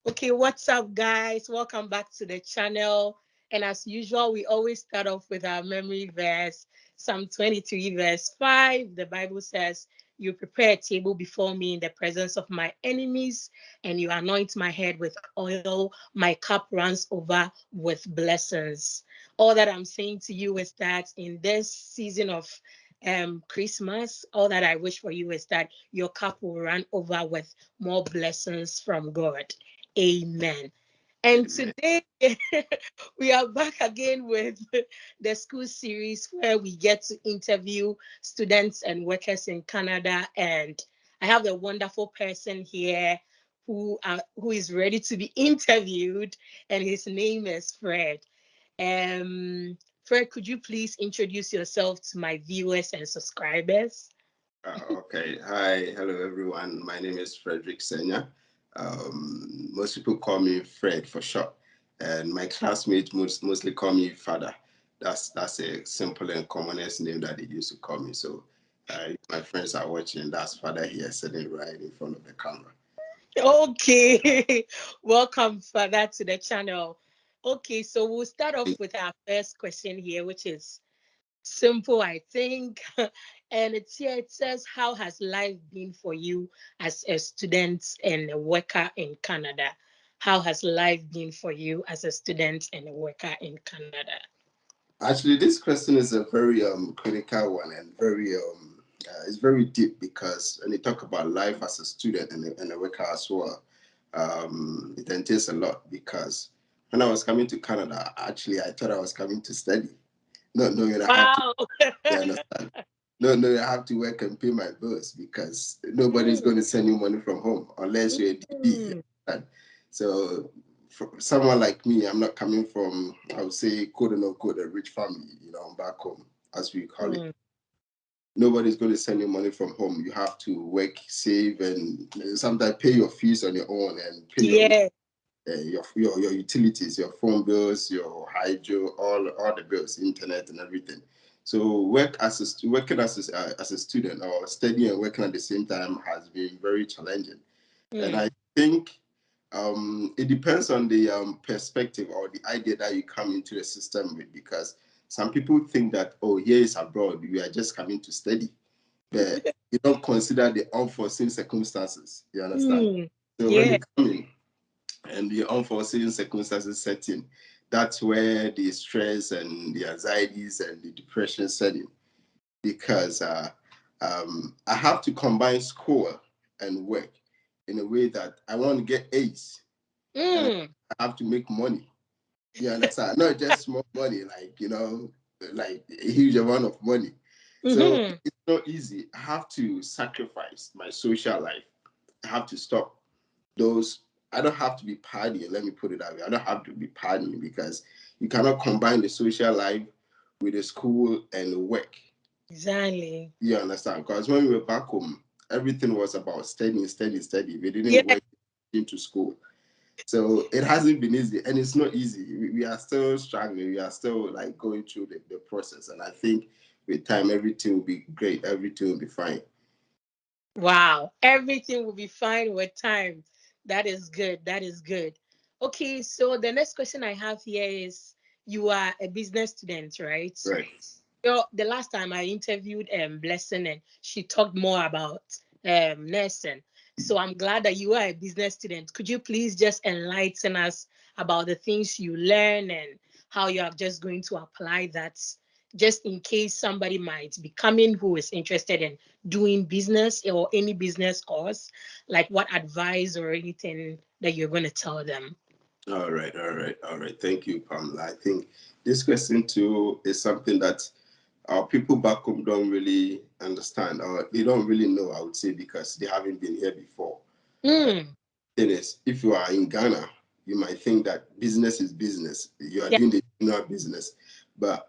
Okay, what's up, guys? Welcome back to the channel. And as usual, we always start off with our memory verse, Psalm 23, verse 5. The Bible says, "You prepare a table before me in the presence of my enemies, and you anoint my head with oil. My cup runs over with blessings." All that I'm saying to you is that in this season of Christmas, all that I wish for you is that your cup will run over with more blessings from God. Amen. And Amen. today we are back again with the school series where we get to interview students and workers in Canada. And I have a wonderful person here who is ready to be interviewed, and his name is Fred. Fred, could you please introduce yourself to my viewers and subscribers? Okay. Hi. Hello, everyone. My name is Frederick Senya. Most people call me Fred for short, and my classmates mostly call me Fada. That's a simple and commonest name that they used to call me. So, if my friends are watching, that's Fada here sitting right in front of the camera. Okay, welcome further to the channel. Okay, so we'll start off with our first question here, which is simple, I think. And it's here, it says, "How has life been for you as a student and a worker in Canada?" How has life been for you as a student and a worker in Canada? Actually, this question is a very critical one and very it's very deep because when you talk about life as a student and a worker as well, it entails a lot because when I was coming to Canada, actually I thought I was coming to study, not knowing I have to. Wow. You understand? Not knowing I have to work and pay my bills because nobody's Mm, going to send you money from home unless you're a DP. You mm, understand? So for someone like me, I'm not coming from, I would say, quote unquote, a rich family, back home, as we call it. mm. Nobody's going to send you money from home. You have to work, save, and sometimes pay your fees on your own and pay Yeah. your utilities, your phone bills, your hydro, all the bills, internet, and everything. So working as a student or studying and working at the same time has been very challenging. And I Mm. think it depends on the perspective or the idea that you come into the system with, because some people think that, oh, here is abroad, we are just coming to study, but you don't consider the unforeseen circumstances. You understand? Mm. So when Yeah. you come in and the unforeseen circumstances set in, that's where the stress and the anxieties and the depression set in, because I have to combine school and work in a way that I want to get A's and Mm. I have to make money. You understand? Not just small money, like a huge amount of money. So Mm-hmm. it's not easy. I have to sacrifice my social life. I have to stop those. I don't have to be partying. Let me put it that way. I don't have to be partying because you cannot combine the social life with the school and the work. Exactly. You understand? Because when we were back home, everything was about studying, studying, studying. We didn't Yeah. work into school. So it hasn't been easy, and it's not easy. We are still struggling. We are still like going through the process. And I think with time, everything will be great. Everything will be fine. Wow. Everything will be fine with time. That is good. That is good. Okay, so the next question I have here is, you are a business student, right? Right. The last time I interviewed Blessing, and she talked more about nursing. So I'm glad that you are a business student. Could you please just enlighten us about the things you learn and how you are just going to apply that, just in case somebody might be coming who is interested in doing business or any business course, like what advice or anything that you're going to tell them? All right. All right. All right. Thank you, Pamela. I think this question too is something that our people back home don't really understand, or they don't really know, I would say, because they haven't been here before. Mm, Thing is, if you are in Ghana, you might think that business is business. You are yeah. doing the general business. But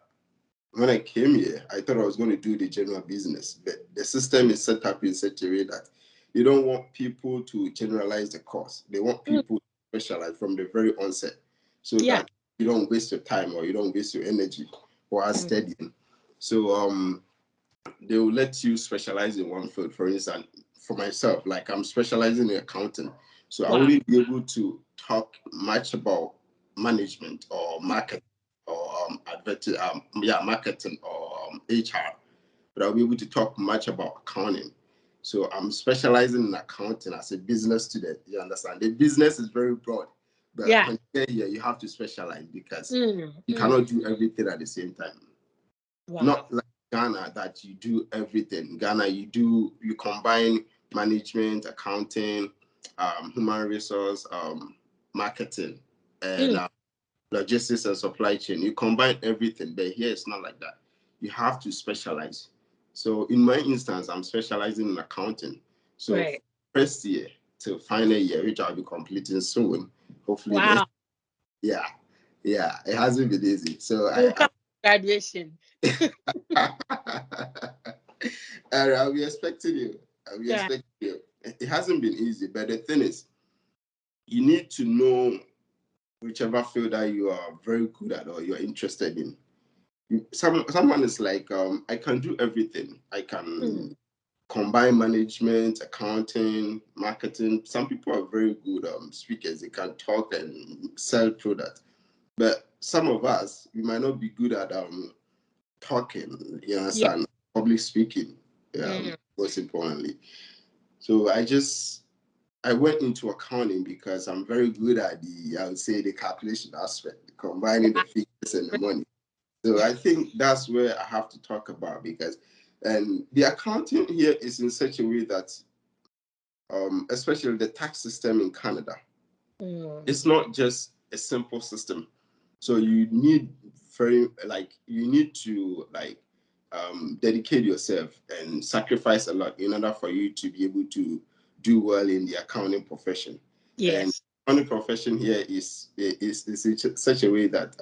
when I came here, I thought I was going to do the general business. But the system is set up in such a way that you don't want people to generalize the course. They want Mm, people to specialize from the very onset so yeah. that you don't waste your time or you don't waste your energy while Mm, studying. So they will let you specialize in one field. For instance, for myself, like I'm specializing in accounting, so I wow. wouldn't be able to talk much about management or market or marketing or HR, but I'll be able to talk much about accounting. So I'm specializing in accounting as a business student. You understand? The business is very broad, but Yeah. when you get here, you have to specialize because Mm, you mm. cannot do everything at the same time. Wow. Not like Ghana that you do everything. Ghana, you combine management, accounting, human resource, marketing, and Mm, logistics and supply chain. You combine everything, but here it's not like that. You have to specialize. So in my instance, I'm specializing in accounting. So right. first year to final year, which I'll be completing soon, hopefully next. Wow. Yeah, yeah, it hasn't been easy. So We'll come to graduation. and I'll be expecting you. I'll be Yeah. expecting you. It hasn't been easy, but the thing is, you need to know whichever field that you are very good at or you're interested in. Someone is like, I can do everything. I Mm, can combine management, accounting, marketing. Some people are very good speakers. They can talk and sell products. But some of us, we might not be good at talking, you yeah. understand, public speaking, Mm, most importantly. So I went into accounting because I'm very good at I would say, the calculation aspect, combining the wow. figures and the money. So I think that's where I have to talk about because, and the accounting here is in such a way that, especially the tax system in Canada, Mm, it's not just a simple system. So you need you need to dedicate yourself and sacrifice a lot in order for you to be able to do well in the accounting profession. And yes. accounting profession here is in such a way that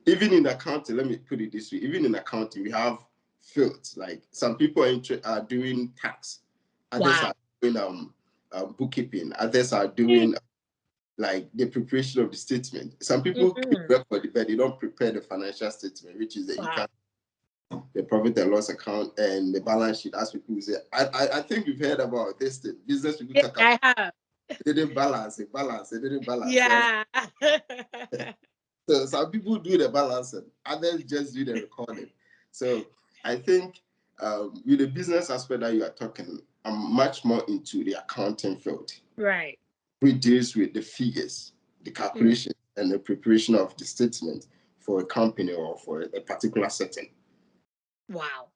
even in accounting, let me put it this way, even in accounting, we have fields. Like some people are doing tax, others Wow. are doing bookkeeping, others are Mm, doing like the preparation of the statement. Some people keep mm, record, but they don't prepare the financial statement, which is the wow. income, the profit and loss account, and the balance sheet. As people say, I think you've heard about this thing. Business people Yeah, talk about I have. they didn't balance it, balance it, didn't balance. Yes. Yeah. So some people do the balancing, others just do the recording. So I think with the business aspect that you are talking, I'm much more into the accounting field. Right. Which deals with the figures, the Mm, calculation, and the preparation of the statement for a company or for a particular setting. wow.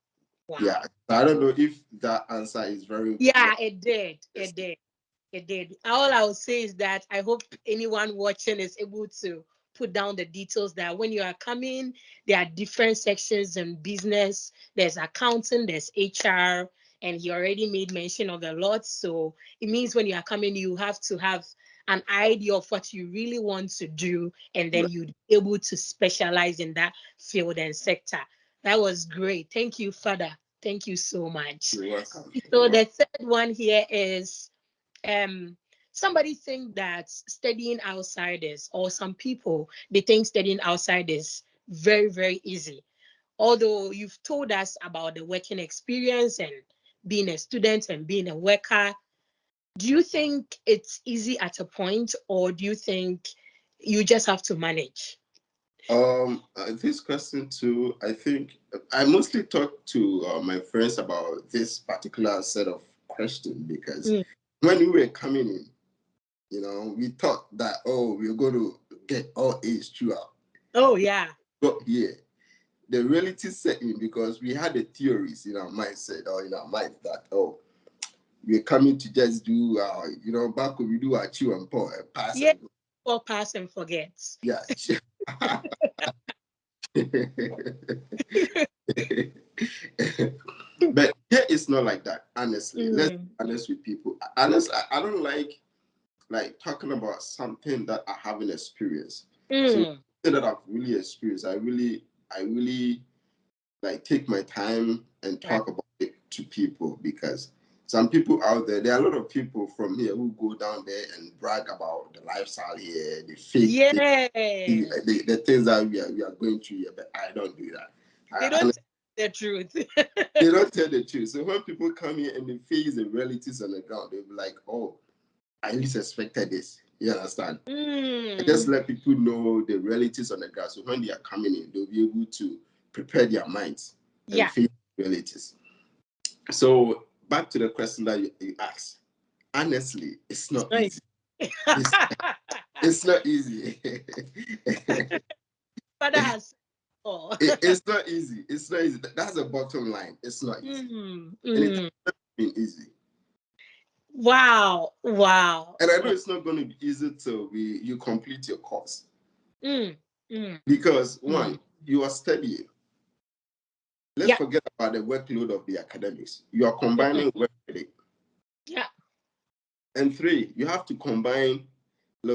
Yeah, Wow. I don't know if that answer is very Yeah, well. it did. It did. It did. All I would say is that I hope anyone watching is able to put down the details that when you are coming, there are different sections in business. There's accounting, there's HR, and he already made mention of a lot. So it means when you are coming, you have to have an idea of what you really want to do, and then you'd be able to specialize in that field and sector. That was great. Thank you, Fada. Thank you so much. You're welcome. You're So welcome. the third one here is um somebody think that studying outside is, or some people they think studying outside is very very easy, although you've told us about the working experience and being a student and being a worker. Do you think it's easy at a point, or do you think you just have to manage? This question too, I think I mostly talk to my friends about this particular set of questions because Mm. when we were coming in, we thought that, oh, we're going to get all A's throughout. Oh yeah. But here, the reality set in because we had the theories in our mindset or in our mind that, oh, we're coming to just do back when we do our chew and pour and pass Yeah. and go. Or pass and forget. Yeah. But here it's not like that, honestly. Let's Mm. be honest with people. Honestly, I don't like talking about something that I haven't experienced. So Mm. something that I've really experienced, I really like take my time and Right. talk about it to people because some people out there are a lot of people from here who go down there and brag about the lifestyle here, the fake, Yes. the things that we are going through here, but I don't do that. They And don't tell the truth. they don't tell the truth. So when people come here and they face the realities on the ground, they'll be like, oh, I least expected this. You understand? I just Mm. let people know the realities on the ground. So when they are coming in, they'll be able to prepare their minds and Yeah. face realities. So back to the question that you asked. Honestly, it's It's not nice. easy. It's it's not easy. Father has. Oh. It's not easy. It's not easy. That's the bottom line. It's not easy. Mm, And it's mm. not been easy. Wow. Wow. And I know Wow. it's not going to be easy till you complete your course. Mm, mm, Because mm. one, you are studying. Let's Yeah. forget about the workload of the academics. You are Mm, combining work with it. yeah. And three, you have to combine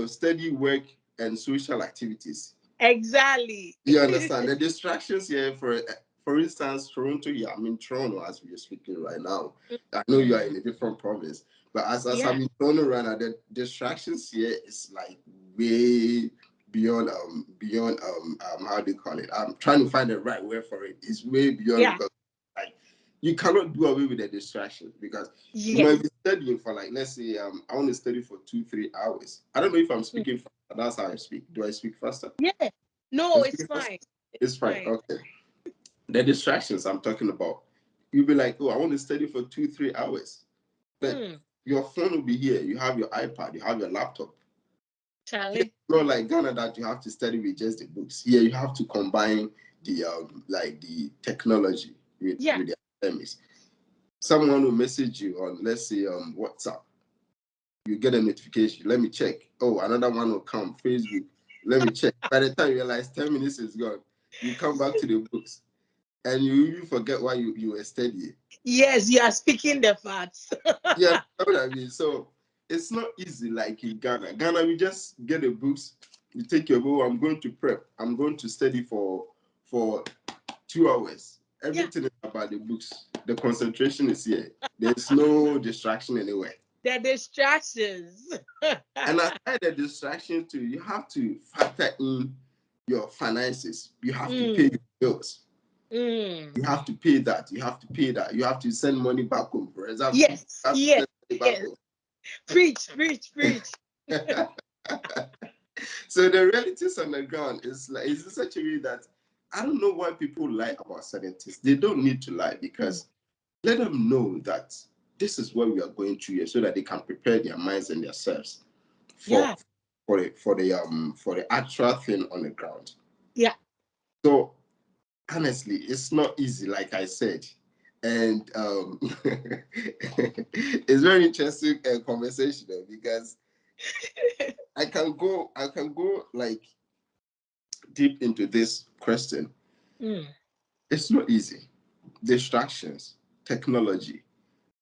study, work, and social activities. Exactly. You understand the distractions here. For instance, Toronto here. I'm in Toronto as we are speaking right now. I know you are Mm, in a different province, but as yeah. I'm in Toronto right now, the distractions here is like way beyond how do you call it? I'm trying to find the right word for it. It's way beyond Yeah. because like you cannot do away with the distractions because you might Yes. be studying for like let's say I want to study for 2-3 hours. I don't know if I'm Mm, speaking fast. That's how I speak. Do I speak faster? yeah. No, I'm it's speaking faster. fine. It's It's fine. fine. Okay. The distractions I'm talking about. You'll be like, oh, I want to study for 2-3 hours. But Mm, your phone will be here. You have your iPad, you have your laptop. Here, Charlie. it's not like Ghana that you have to study with just the books. Here you have to combine the the technology Yeah. with the academics. Someone will message you on let's say WhatsApp. You get a notification. Let me check. Oh, another one will come. Facebook. Let me check. By the time you realize 10 minutes is gone, you come back to the books and you even forget why you were studying. Yes, you are speaking the facts. Yeah, you know what I mean. So it's not easy like in Ghana. Ghana, you just get the books, you take your book. I'm going to prep. I'm going to study for 2 hours. Yeah. Everything is about the books. The concentration is here. There's no distraction anywhere. The distractions. And aside the distraction too, you have to factor in your finances. You have to pay Mm, your bills. mm. You have to pay that. You have to pay that. You have to send money back home. For example, you Yes, have to yes, send money back yes. home. Preach, preach, preach. So the realities on the ground is like it's in such a way that I don't know why people lie about certain things. They don't need to lie Mm, because let them know that this is what we are going through here so that they can prepare their minds and themselves for yeah, for the actual thing on the ground. yeah, So honestly, it's not easy, like I said. And it's very interesting conversation because I can go like deep into this question. mm, It's not easy. Distractions, technology,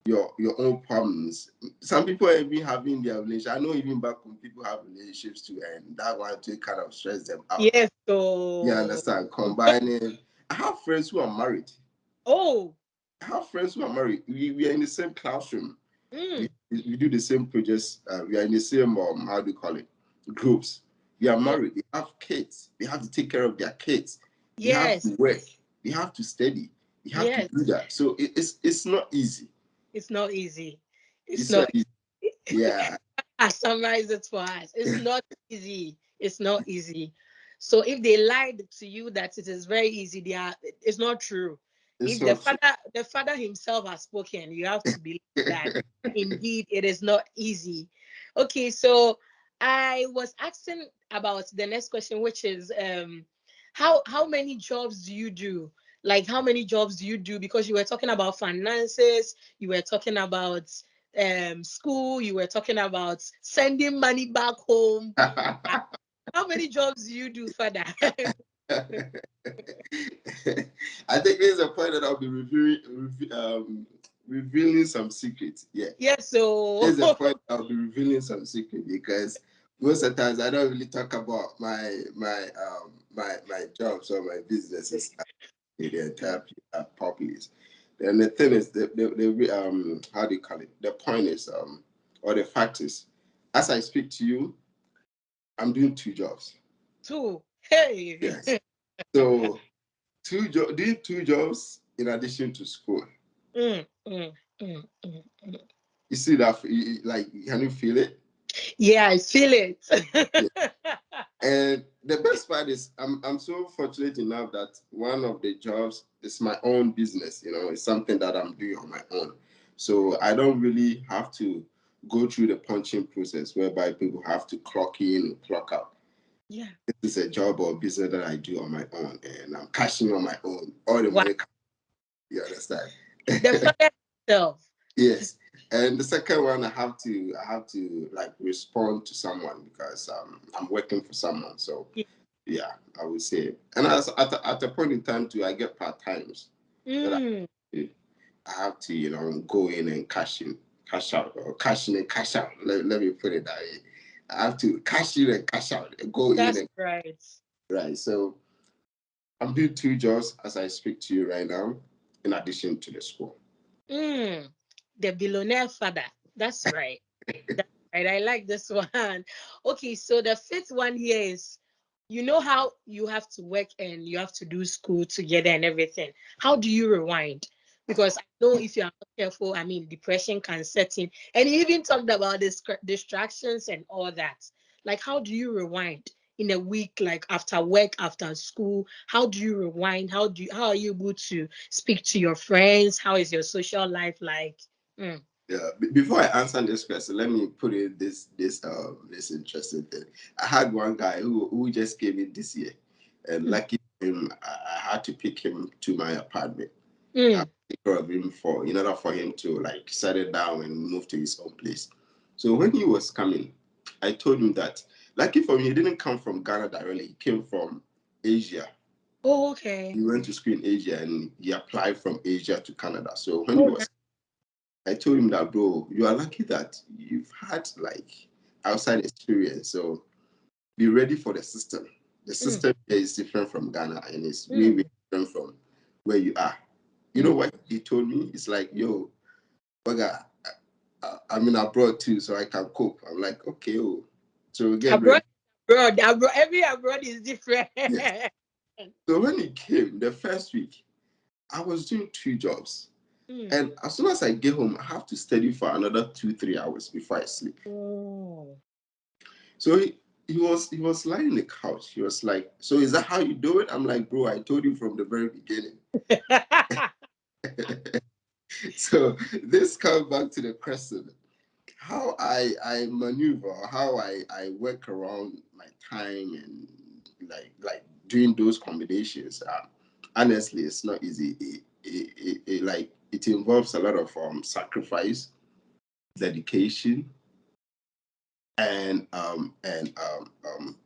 your own problems. Some people are even having their relationship. I know even back when people have relationships too, and that one to kind of stress them out. yes. You So, understand? Combining. I have friends who are married. oh, I have friends who are married. We are in the same classroom. We, mm, we do the same projects. We are in the same how do you call it groups. We are oh, married. They have kids. They have to take care of their kids. They have yes, to work. They have to study. They have to yes. do that. So it's not easy. It's not easy. It's It's not not. easy. Yeah, I summarize it for us. It's not easy. It's not easy. So if they lied to you that it is very easy, they are. It's not true. it's If the not true. father himself has spoken, you have to believe that indeed it is not easy. Okay, so I was asking about the next question, which is how many jobs do you do? Like how many jobs do you do? Because you were talking about finances, you were talking about school, you were talking about sending money back home. How many jobs do you do, Father? I think there's a point that I'll be revealing some secrets. Yeah, Yes, so there's a point I'll be revealing some secret because most of the times I don't really talk about my jobs or my businesses in the entire populace. And the thing is, the how do you call it? The point is or the fact is, as I speak to you, I'm doing 2 jobs. two. Hey. Yes. So doing 2 jobs in addition to school. Mm, mm, mm, mm, mm. You see that? Like, can you feel it? Yeah, I feel Yeah. it. And the best part is I'm so fortunate enough that one of the jobs is my own business, it's something that I'm doing on my own. So I don't really have to go through the punching process whereby people have to clock in and clock out. Yeah. This is a job or business that I do on my own, and I'm cashing on my own. All the Wow. money, you understand? The father himself. Yes. And the second one, I have to like respond to someone because I'm working for someone. So Yeah. yeah, I would say. And as at a point in time too, I get part times that Mm, I have to go in and cash out, or cash in and cash out. Let me put it that way. I have to cash in and cash out, go in that's and right. right. So I'm doing two jobs as I speak to you right now, in addition to the school. Mm, the billionaire father. That's right. That's right. I like this one. Okay, so the fifth one here is, you know how you have to work and you have to do school together and everything. How do you rewind? Because I know if you are not careful, I mean, depression can set in. And you even talked about distractions and all that. Like, how do you rewind in a week, like after work, after school? How do you rewind? How are you able to speak to your friends? How is your social life like? Mm, Yeah. Before I answer this question, let me put in this interesting thing. I had one guy who just came in this year, and mm, lucky for him, I had to pick him to my apartment. I had mm. to take care of him in order for him to like settle down and move to his own place. So when he was coming, I told him that lucky for me, he didn't come from Ghana directly. He came from Asia. Oh, okay. He went to school in Asia and he applied from Asia to Canada. So when he Oh, was I told him that, bro, you are lucky that you've had like outside experience. So be ready for the system. The mm, system here is different from Ghana and it's way, way mm, different from where you are. You know mm. what he told me? It's like, yo, Baga, I'm in abroad too, so I can cope. I'm like, okay, oh. So get ready. Abroad, every abroad is different. Yes. So when he came the first week, I was doing two jobs. Mm. And as soon as I get home, I have to study for another 2, 3 hours before I sleep. Oh. So he was lying on the couch. He was like, "So is that how you do it?" I'm like, "Bro, I told you from the very beginning." So this comes back to the question: how I maneuver, how I work around my time and like doing those combinations. Honestly, it's not easy. It involves a lot of sacrifice, dedication, and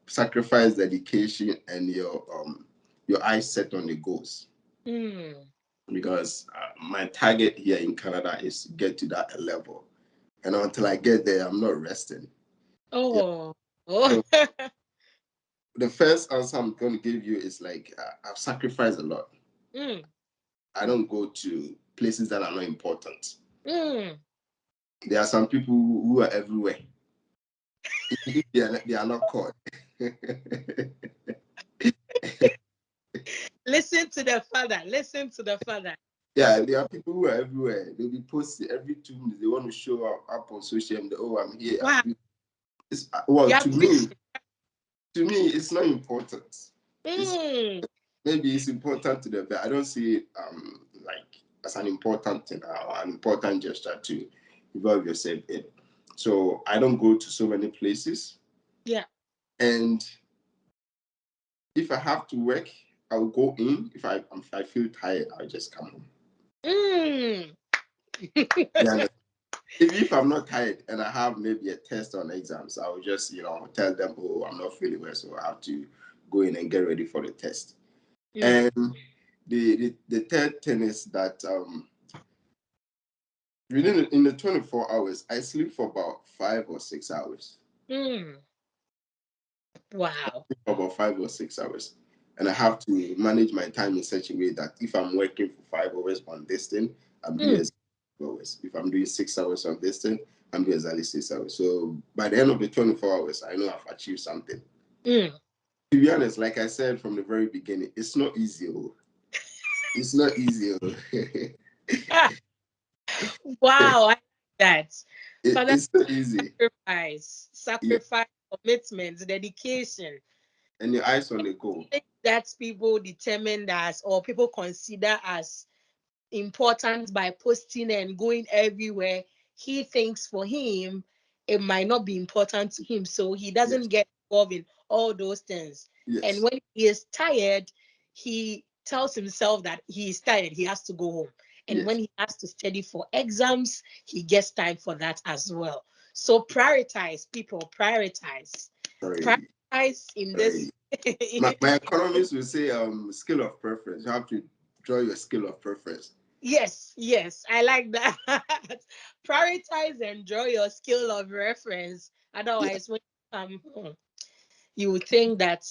sacrifice, dedication, and your eyes set on the goals. Mm. Because my target here in Canada is to get to that level, and until I get there, I'm not resting. Yeah. Oh. Oh. So the first answer I'm going to give you is like I've sacrificed a lot. Mm. I don't go to places that are not important. Mm. There are some people who are everywhere. If they are not caught. Listen to the father. Listen to the father. Yeah, there are people who are everywhere. They'll be posting every 2 minutes. They want to show up on social media. Oh, I'm here. I'm Wow. doing this. Well, You are preaching. to me, it's not important. It's Mm. maybe it's important to them, but I don't see it like as an important thing or an important gesture to involve yourself in. So I don't go to so many places, Yeah. and if I have to work, I'll go in. If I feel tired, I'll just come home. Mm. Yeah. If I'm not tired and I have maybe a test on exams, I will just tell them, oh, I'm not feeling well, so I have to go in and get ready for the test. Mm. And the third thing is that within in the 24 hours, I sleep for about 5 or 6 hours. Mm. Wow. For about 5 or 6 hours. And I have to manage my time in such a way that if I'm working for 5 hours on this thing, I'm doing Mm. exactly 5 hours. If I'm doing 6 hours on this thing, I'm doing exactly 6 hours. So by the end of the 24 hours, I know I've achieved something. Mm. To be honest, like I said from the very beginning, it's not easy. Oh. It's not easy. Oh. Ah, wow. I like that. Father, it's so easy. Yeah. sacrifice, commitment, dedication. And your eyes on the goal. Things that people determine as or people consider as important by posting and going everywhere, he thinks for him it might not be important to him. So he Yes. doesn't get involved in all those things. And Yes. when he is tired, he tells himself that he is tired, he has to go home. And when Yes. he has to study for exams, he gets time for that as well. So prioritize, people, prioritize. Sorry. Prioritize in this. Sorry. My economist will say skill of preference. You have to draw your skill of preference. Yes, yes, I like that. Prioritize and draw your skill of reference. Yeah. Otherwise, when you would think that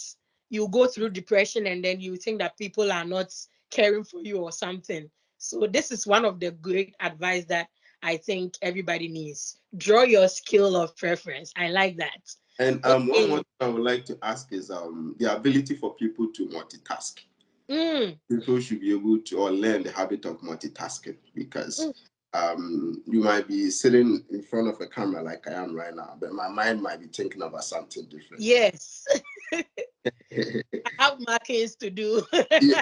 you go through depression and then you think that people are not caring for you or something. So this is one of the great advice that I think everybody needs. Draw your skill of preference. I like that. And one more Okay. thing I would like to ask is the ability for people to multitask. Mm, People should be able to or learn the habit of multitasking because mm, you might be sitting in front of a camera like I am right now, but my mind might be thinking about something different. yes. I have markings to do.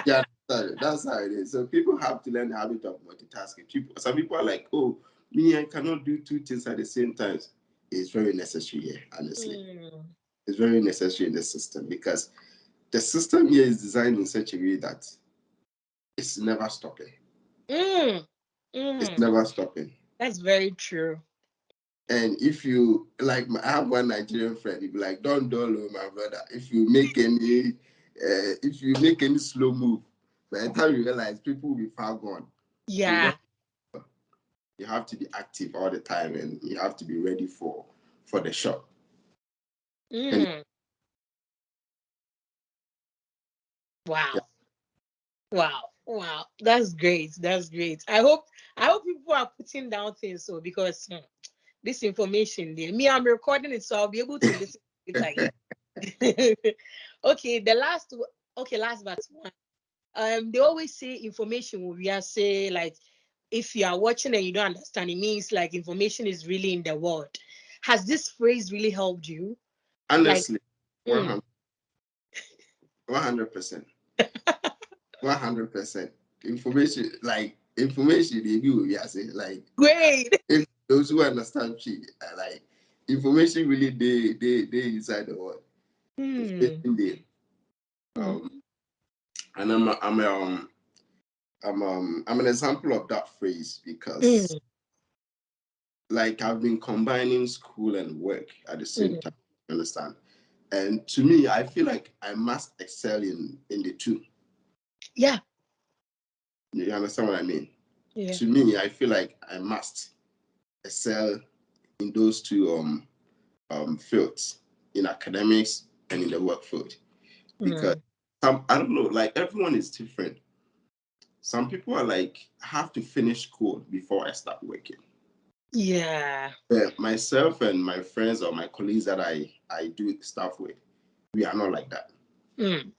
Yeah, that's how it is. So people have to learn the habit of multitasking. Some people are like, oh, me, I cannot do two things at the same time. It's very necessary here, honestly. Mm, It's very necessary in the system because the system here is designed in such a way that it's never stopping. mm, It's mm. never stopping. That's very true. And if you like, I have one Nigerian friend. He'd be like, "Don't dull, oh, my brother. If you make any slow move, by the time you realize, people will be far gone. So Yeah. you have to be active all the time, and you have to be ready for the shot. And Mm. yeah, Wow. Wow. Wow. That's great. That's great. I hope people are putting down things so because this information there. Me, I'm recording it, so I'll be able to listen to it again. Okay, okay, last but one. They always say information will be say like if you are watching and you don't understand, it means like information is really in the world. Has this phrase really helped you? Like, honestly, mm, 100%, 100%. Information they do. Yeah, say great. if those who understand like information really they inside the world. Hmm. Information they. Mm, Um, and I'm an example of that phrase because mm, like I've been combining school and work at the same mm. time. Understand? And to me, I feel like I must excel in the two. Yeah. You understand what I mean? Yeah. To me, I feel like I must excel in those two fields, in academics and in the work field. Because Mm. I don't know, like everyone is different. Some people are like, I have to finish school before I start working. Yeah. But myself and my friends or my colleagues that I do stuff with, we are not like that. Mm.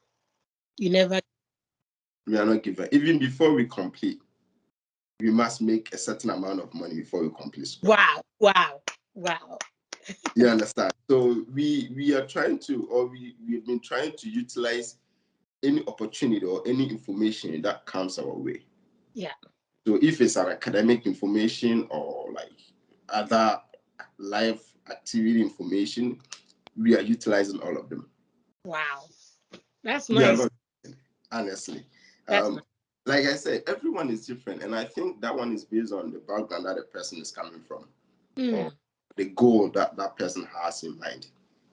You never. We are not given. Even before we complete, we must make a certain amount of money before we complete school. Wow. Wow. Wow. You understand? So we are trying to, or we've been trying to utilize any opportunity or any information that comes our way. Yeah. So if it's an academic information or like other life activity information, we are utilizing all of them. Wow. That's We are nice. not, honestly. That's Um, like I said, everyone is different, and I think that one is based on the background that the person is coming from, or nice. the goal that that person has in mind.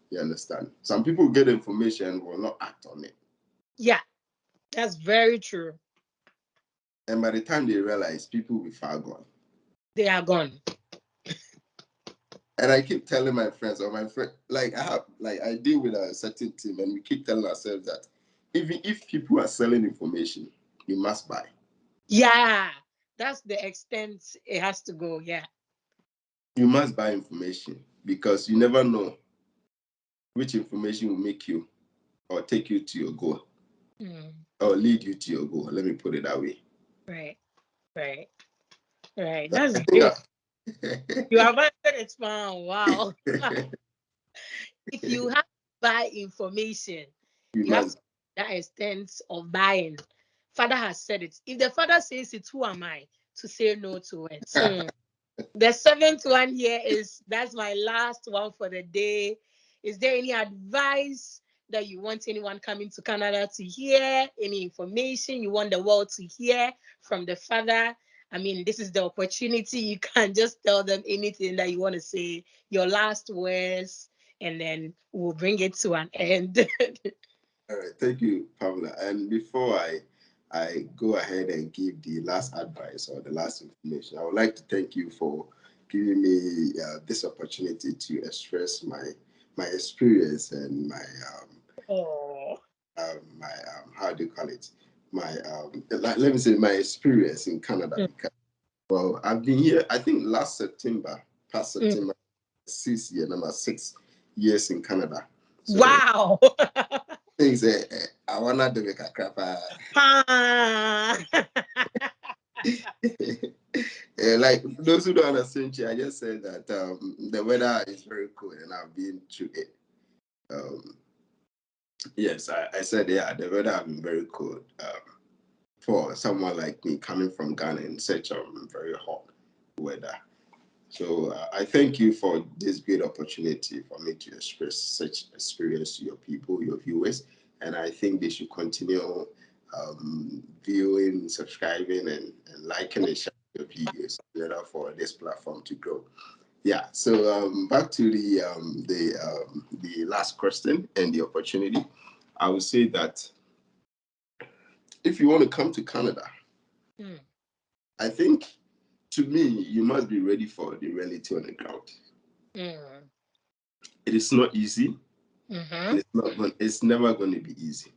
You understand? Some people get information and will not act on it, Yeah. That's very true. and by the time they realize, people will be far gone. They are gone. And I keep telling my friends or my friend, like I deal with a certain team, and we keep telling ourselves that even if people are selling information, you must buy. Yeah. That's the extent it has to go. Yeah. You must buy information because you never know which information will make you or take you to your goal Mm. or lead you to your goal. Let me put it that way. Right. Right. Right. So That's I think great. You have answered it, man. Wow. If you have to buy information, You you have to must. that extent of buying. Father has said it. If the father says it, who am I to say no to it? The seventh one here is that's my last one for the day. Is there any advice that you want anyone coming to Canada to hear? Any information you want the world to hear from the father? I mean, this is the opportunity. You can just tell them anything that you want to say, your last words, and then we'll bring it to an end. All right, thank you, Pamela. And before I go ahead and give the last advice or the last information, I would like to thank you for giving me this opportunity to express my experience and Oh. my how do you call it, my let me say my experience in Canada. Mm, Because, well, I've been here. I think last September, past mm. September, 6 year number 6 years in Canada. So Wow. things I wanna do a crap. Ah. Like those who don't understand, I just said that the weather is very cool and I've been through it. Um, yes, I said yeah, the weather has been very cool for someone like me coming from Ghana in such very hot weather. So I thank you for this great opportunity for me to express such experience to your people, your viewers, and I think they should continue viewing, subscribing, and liking and sharing your videos in order for this platform to grow. Yeah. So back to the last question and the opportunity. I would say that if you want to come to Canada, Mm, I think to me you must be ready for the reality on the ground. mm, It is not easy, mhm, and it's never going to be easy.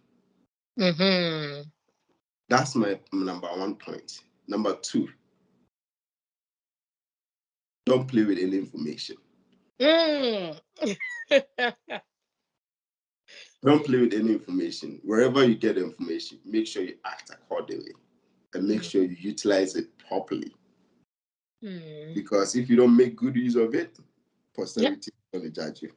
mhm. That's my number one point. Number two, don't play with any information. Mm. Don't play with any information. Wherever you get information, make sure you act accordingly and make Mm, sure you utilize it properly. mm. Because if you don't make good use of it, Yeah, posterity is going to judge you.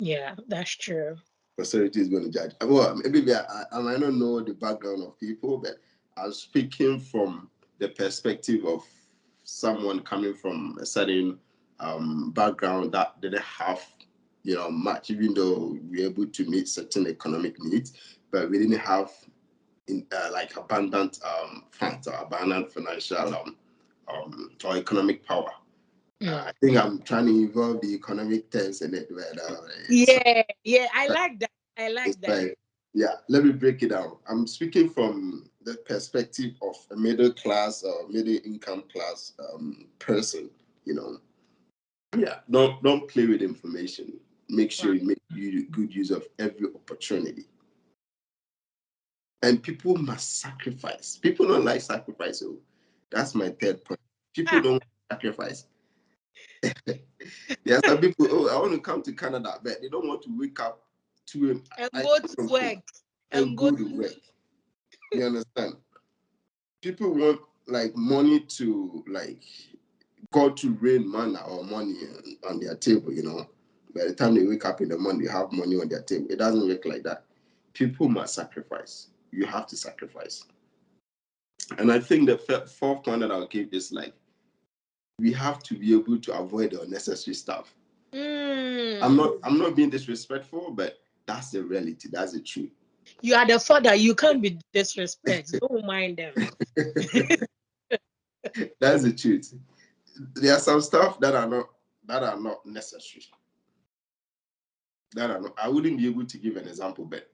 yeah, that's true. Posterity is going to judge. Well, maybe I might not know the background of people, but I'm speaking from the perspective of someone coming from a certain background that didn't have, much, even though we were able to meet certain economic needs, but we didn't have like abundant funds or abundant financial or economic power. Mm. I think I'm trying to involve the economic terms in it, but it's Yeah, yeah, I like that. I it's like that. fine. Yeah, let me break it down. I'm speaking from the perspective of a middle class or middle income class person. You know, yeah. Don't play with information. Make Wow. sure you make good use of every opportunity. And people must sacrifice. People don't like sacrifice. So that's my third point. People Ah, don't sacrifice. There are some people. Oh, I want to come to Canada, but they don't want to wake up to. and I go come to from home work and and go. go to work. You understand? People want like money to like God to rain manna or money on their table, By the time they wake up in the morning, they have money on their table. It doesn't work like that. People must sacrifice. You have to sacrifice. And I think the fourth point that I'll give is like we have to be able to avoid the unnecessary stuff. I'm Mm. not I'm not being disrespectful, but that's the reality. That's the truth. You are the father. You can't be disrespect. Don't mind them. That's the truth. There are some stuff that are not necessary. That are not, I wouldn't be able to give an example, but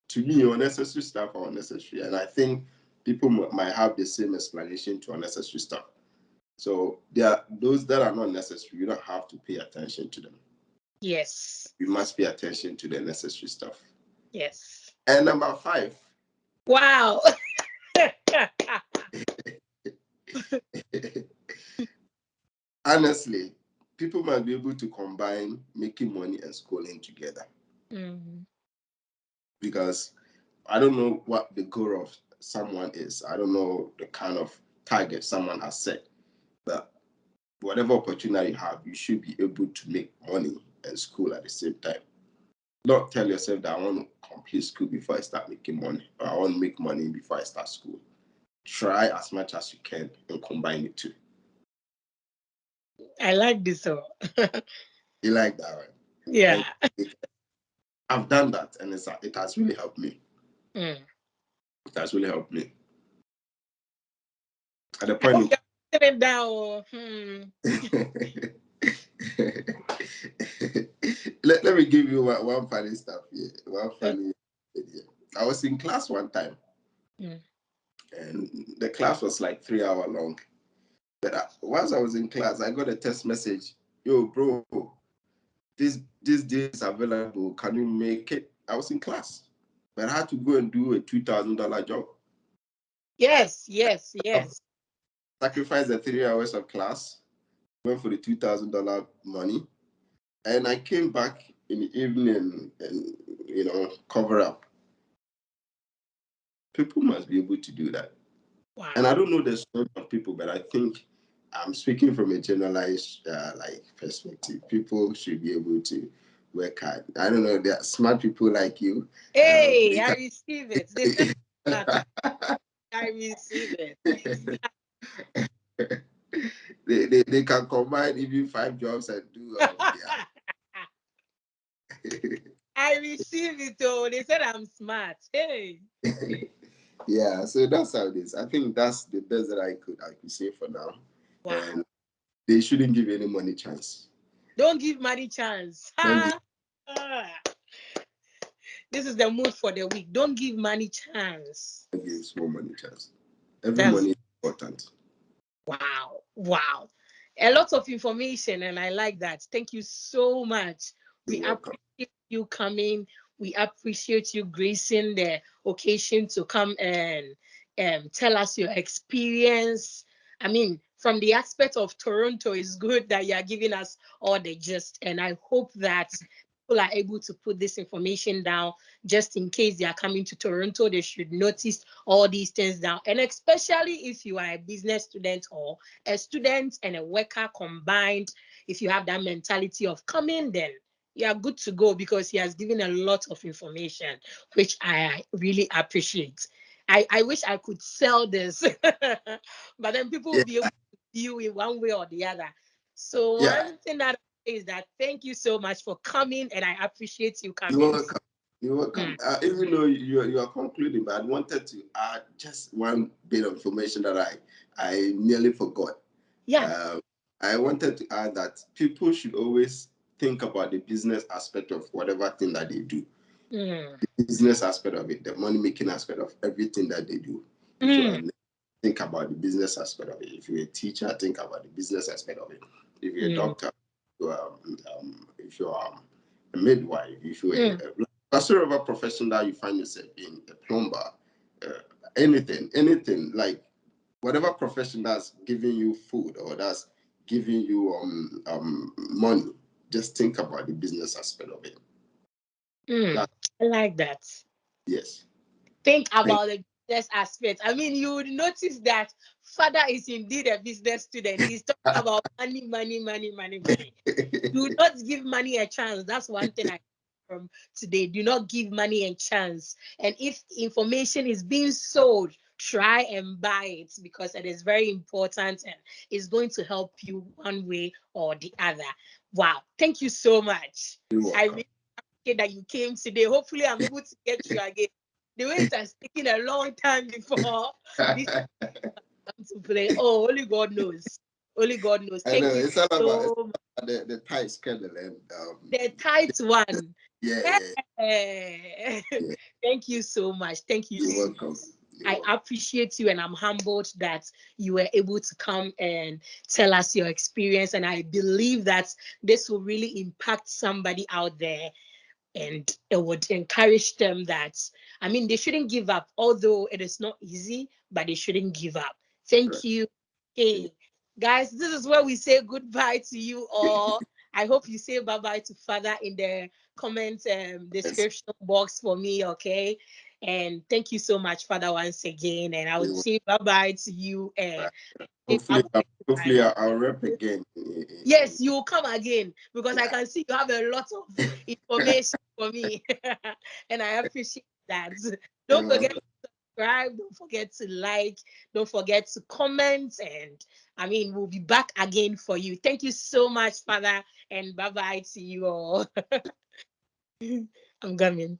to me, unnecessary stuff are unnecessary, and I think people might have the same explanation to unnecessary stuff. So there are those that are not necessary. You don't have to pay attention to them. Yes. You must pay attention to the necessary stuff. Yes. And number five, Wow. honestly, people might be able to combine making money and schooling together Mm. because I don't know what the goal of someone is. I don't know the kind of target someone has set, but whatever opportunity you have, you should be able to make money and school at the same time. Not tell yourself that I want to complete school before I start making money, or I want to make money before I start school. Try as much as you can and combine the two. I like this one. You like that, right? Yeah. And I've done that, and it has really helped me. Mm. It has really helped me. At the I hope point, you're putting it down. let me give you one funny stuff here. One Okay. funny idea. I was in class one time, Mm. and the class was like 3 hour long. But once I was in class, I got a text message. Yo, bro, this day is available. Can you make it? I was in class, but I had to go and do a $2,000 job. Yes, yes, yes. Sacrifice the 3 hours of class, went for the $2,000 money, and I came back in the evening and cover up. People must be able to do that. And I Wow. don't know the sort of people, but I think I'm speaking from a generalized perspective. People should be able to work hard. I don't know. There are smart people like you. Hey, They I can. receive it. They said that I receive it. They can combine even 5 jobs and do I receive it. Oh, they said I'm smart. Hey. yeah. So that's how it is. I think that's the best that I could say for now. And Wow. they shouldn't give any money chance. Don't give money chance. Don't give, Ha! Ah. This is the mood for the week. Don't give money chance. don't give small money chance. Every That's money is important. wow. Wow. A lot of information, and I like that. Thank you so much. We You're welcome. appreciate you coming. We appreciate you gracing the occasion to come and tell us your experience. I mean, from the aspect of Toronto, it's good that you are giving us all the gist, and I hope that people are able to put this information down just in case they are coming to Toronto. They should notice all these things down, and especially if you are a business student or a student and a worker combined, if you have that mentality of coming, then you are good to go because he has given a lot of information, which I really appreciate. I wish I could sell this, but then people will Yeah, be able to view in one way or the other. So yeah. one thing that I say is that thank you so much for coming, and I appreciate you You're coming. welcome. You're Mm. welcome. Even though you are concluding, but I wanted to add just one bit of information that I nearly forgot. Yeah. Uh, I wanted to add that people should always think about the business aspect of whatever thing that they do. Mm. The business aspect of it, the money making aspect of everything that they do. If you are Mm. think about the business aspect of it. If you're a teacher, think about the business aspect of it. If you're a Mm. doctor, if you're a midwife, if you're Mm. whatsoever profession that you find yourself in, a plumber, uh, anything like whatever profession that's giving you food or that's giving you money, just think about the business aspect of it. Mm. That I like that. yes. Think Thank about the business aspect. I mean, you would notice that father is indeed a business student. He's talking about money, money, money, money, money. Do not give money a chance. That's one thing I from today. Do not give money a chance. And if information is being sold, try and buy it because it is very important and it's going to help you one way or the other. Wow. Thank you so much. You're I welcome. really appreciate that you came today. Hopefully, I'm able to get you again. The way it has taken a long time before this comes to play. Oh, only God knows. Only God knows. I know Thank you it's all about so much. the tight schedule and The tight one. yeah, yeah, Hey. yeah. Thank you so much. Thank you. You're welcome. You're I welcome. appreciate you and I'm humbled that you were able to come and tell us your experience. And I believe that this will really impact somebody out there and it would encourage them that, I mean, they shouldn't give up, although it is not easy, but they shouldn't give up. Thank Right. you. Yeah. Hey, guys, this is where we say goodbye to you all. I hope you say bye bye to Father in the comment Yes. description box for me, okay? And thank you so much, Father, once again. And I would You say bye bye to you and say bye hopefully, bye to my. I'll rep again. Yes, you will come again because I Yeah. can see you have a lot of information for me. And I appreciate that. Don't forget to subscribe, don't forget to like, don't forget to comment. And I mean, we'll be back again for you. Thank you so much, Father, and bye bye to you all. I'm coming.